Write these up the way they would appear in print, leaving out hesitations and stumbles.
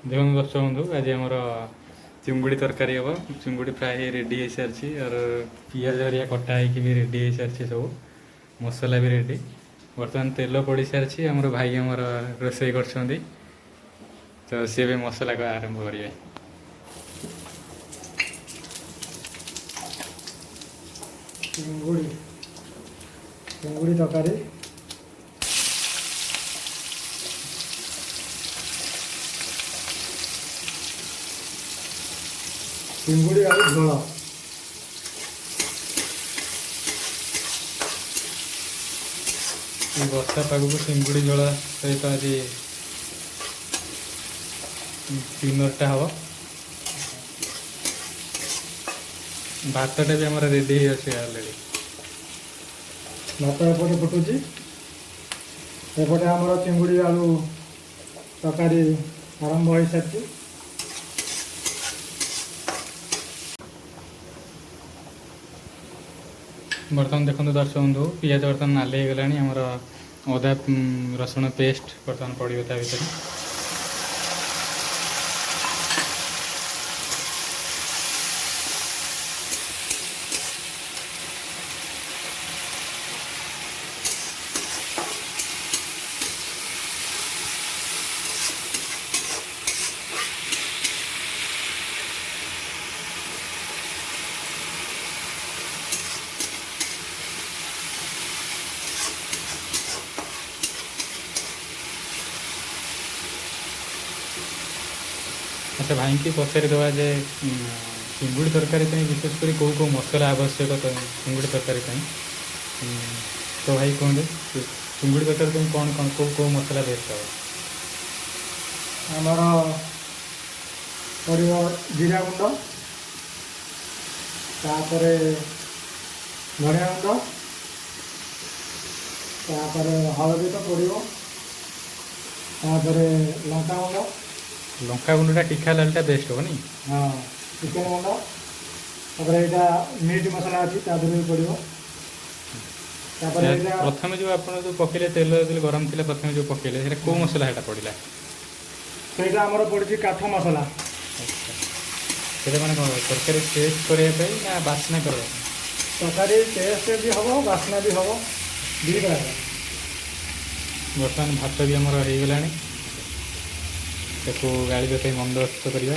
देखो दर्शक बंधु आज आम चिंगुड़ी तरकारी हम चिंगुड़ी फ्राए रेडी हो सारी और पिज हरिया कटा हो रेडी हो सारी सब मसला भी रेडी बर्तमान तेल पड़ सारी आम भाई आम रोसे कर तो सी भी मसला को आरंभ करेंगे। चिंगुड़ी चिंगुड़ी तरकारी चिंगुड़ी आलू झोल वर्षा पाग को चिंगुड़ी झोल सहित आज डिनरटा हम भातटा भी आम रेडी अच्छे अलरेडी भात एपटे फुटुची एपटे आमर चिंगुड़ी आलू तरकारी आरंभ हो सारी। बर्तमान देखो दर्शक बंधु पिज बर्तमान नाली हो गलानी आमर अदा रसुण पेस्ट बर्तमान पड़ो ता भर अच्छा भाई की पचारि दवा जे चिंगुड़ी तरकारी विशेषकर कौ कौ मसला आवश्यक चिंगुड़ी तरकारी तो भाई कहते चिंगुड़ी तरकारी कौन कौन कौ कौ मसला बेस्ट हम आमर पड़ो जीरा गुंड तापर धनिया गुंड तापर हलदी तो पड़ो तापर लंका गुंड लंका गुंडा टिका लालटा बेस्ट हो नहीं। हाँ चिकेन गुंड तापर यहाँ मीट मसला अच्छी भी पड़ो प्रथम जो आप जो पकड़े तेल गरम थी प्रथम जो पकड़े कौ मसला है पड़ा से आमर पड़ी काठ मसला से मैंने कौन तरकारी टेस्ट करने ना बास्ना करवा तरकारी टेस्ट भी हम बास्ना भी हम दी बर्तमान भात भी आमर हो गला गाड़ी पे बंदोबस्त करवा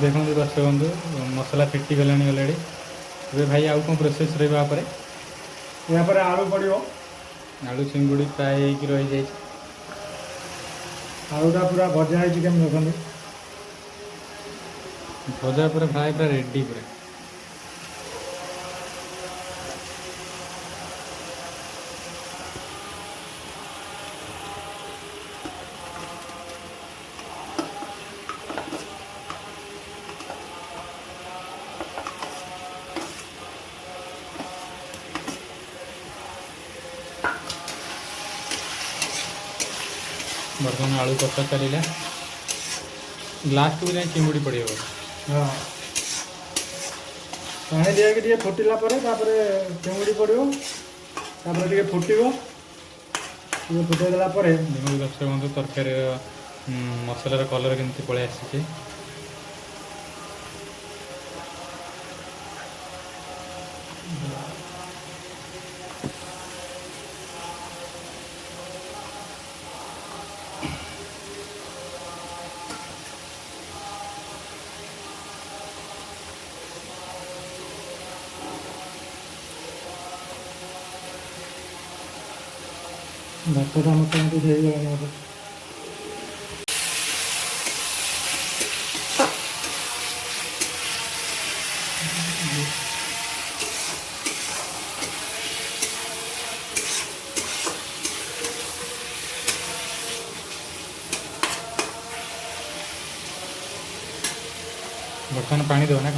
देखो दर्शक बंधु मसला फिटी गला अलरेडी भाई आउ कौन प्रोसेस यहाँ आलू पड़ो आलू चिंगुड़ी फ्राए हो रही जाए आलूटा पूरा भजा है केम देखते भजा पूरा फ्राए पूरा रेडी पूरा बर्तमान आलू कषा चलला लास्ट को जाए चिंगुड़ी पड़े हाँ पानी दिया कि फुटिला चिंगुड़ी पड़ो टे फुटो फुटे देला दर्शक बंधु तरकारी मसलार कलर केमती पलि आसी भातटा मोटामोटी ହେଇଗଲାଣି बर्तमान पानी देव ना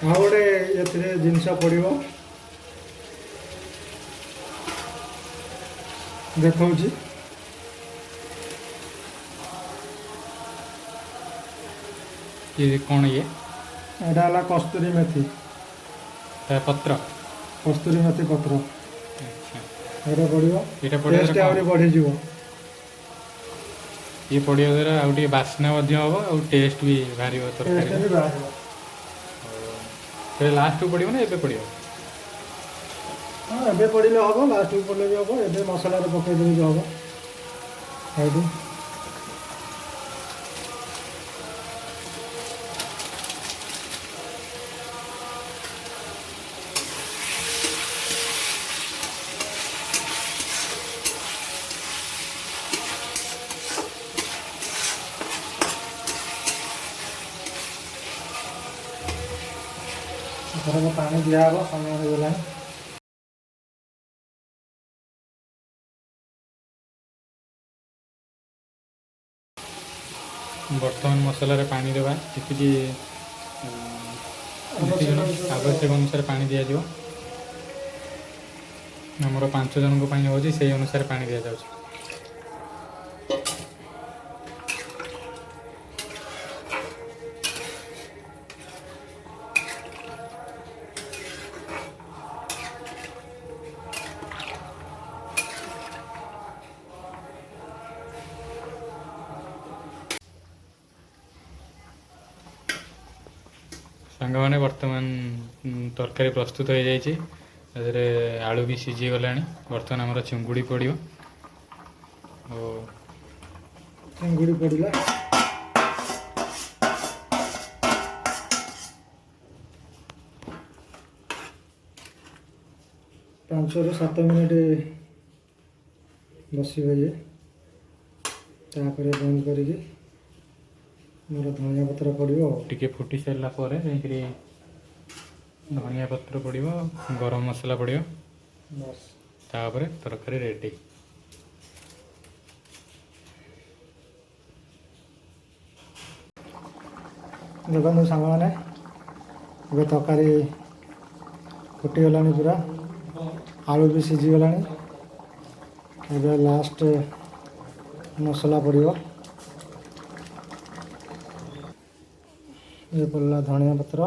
ଆଉ ଗୋଟେ ଏଥିରେ ଜିନିଷ ପଡ଼ିବ ଦେଖାଉଛି ये कौन ये ଏଇଟା ହେଲା କସ୍ତୁରୀ ମେଥି पत्र କସ୍ତୁରୀ ମେଥି ପତ୍ର अच्छा ଏଇଟା ପଡ଼ିବ ଏଇଟା ପଡ଼ିବା ଟେଷ୍ଟ ଦ୍ୱାରା ଆହୁରି ବଢ଼ିଯିବ ये पड़िया द्वारा आउ टे बास्ना हम और टेस्ट भी बाहर ଟେଷ୍ଟ तरकारी ବି ବାହାରିବ लास्ट को पड़ो ना एबे पड़ो ହଁ ଏବେ ପଡ଼ିଲେ ହେବ ଲାଷ୍ଟକୁ ପଡ଼ିଲେ ବି ହେବ ଏବେ ମସଲାରେ ପକାଇଦେଲେ ବି ହେବ ଏଇଠି ଏଥରକ ପାଣି ଦିଆହେବ ସମୟ ହେଇଗଲାଣି बर्तमान मसलार पानी देवा जी आवश्यक अनुसार पानी दि जाव आमर 5 जन को हो से अनुसार पानी दि जाऊँ सांग मैंने बर्तमान तरकारी प्रस्तुत हो जाए आलू भी सीझी गला बर्तमान आमर चिंगुड़ी पड़ो ଚିଙ୍ଗୁଡ଼ି ପଡ଼ିଲା ପାଞ୍ଚରୁ 7 ମିନିଟ୍ ବସିବ ଯେ ତାପରେ ବନ୍ଦ କରିକି ମୋର ଧନିଆ ପତ୍ର ପଡ଼ିବ टिके फुटी सारा धनिया पत्र पड़ो गरम मसला पड़ो ବସ୍ तापर तरकारी रेडी ଦେଖନ୍ତୁ ସାଙ୍ଗମାନେ ଏବେ ତରକାରୀ ଫୁଟିଗଲାଣି ପୁରା ଆଳୁ ବି ସିଝିଗଲାଣି ଏବେ ଲାଷ୍ଟ ମସଲା ପଡ଼ିବ ଏ ପଡ଼ିଲା ଧନିଆ ପତ୍ର